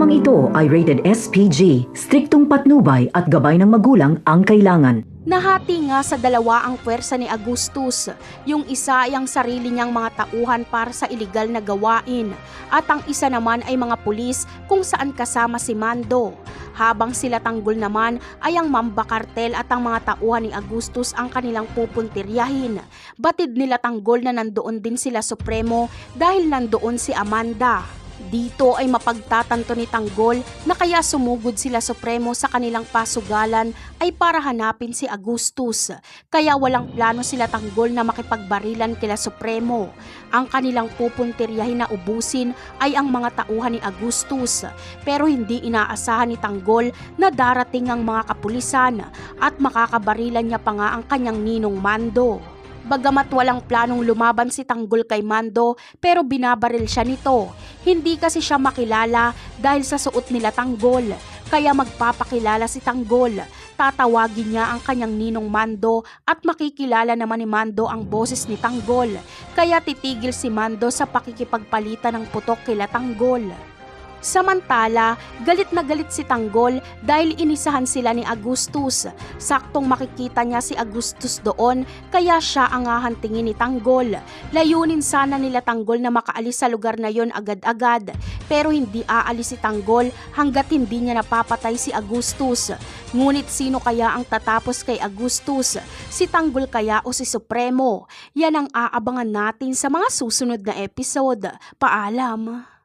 Programang ito ay rated SPG, striktong patnubay at gabay ng magulang ang kailangan. Nahati nga sa dalawa ang puwersa ni Agustus. Yung isa ay ang sarili niyang mga tauhan para sa iligal na gawain at ang isa naman ay mga pulis kung saan kasama si Mando. Habang sila Tanggol naman ay ang mamba kartel at ang mga tauhan ni Agustus ang kanilang pupuntiryahin. Batid nila Tanggol na nandoon din sila Supremo dahil nandoon si Amanda. Dito ay mapagtatanto ni Tanggol na kaya sumugod sila Supremo sa kanilang pasugalan ay para hanapin si Agustus. Kaya walang plano sila Tanggol na makipagbarilan kila Supremo. Ang kanilang pupuntiryahin na ubusin ay ang mga tauhan ni Agustus. Pero hindi inaasahan ni Tanggol na darating ang mga kapulisan at makakabarilan niya pa nga ang kanyang ninong Mando. Bagamat walang planong lumaban si Tanggol kay Mando pero binabaril siya nito. Hindi kasi siya makilala dahil sa suot nila Tanggol. Kaya magpapakilala si Tanggol. Tatawagin niya ang kanyang ninong Mando at makikilala naman ni Mando ang boses ni Tanggol. Kaya titigil si Mando sa pakikipagpalitan ng putok kila Tanggol. Samantala, galit na galit si Tanggol dahil inisahan sila ni Agustus. Saktong makikita niya si Agustus doon kaya siya ang hahantingin ni Tanggol. Layunin sana nila Tanggol na makaalis sa lugar na yon agad-agad. Pero hindi aalis si Tanggol hanggat hindi niya napapatay si Agustus. Ngunit sino kaya ang tatapos kay Agustus? Si Tanggol kaya o si Supremo? Yan ang aabangan natin sa mga susunod na episode. Paalam!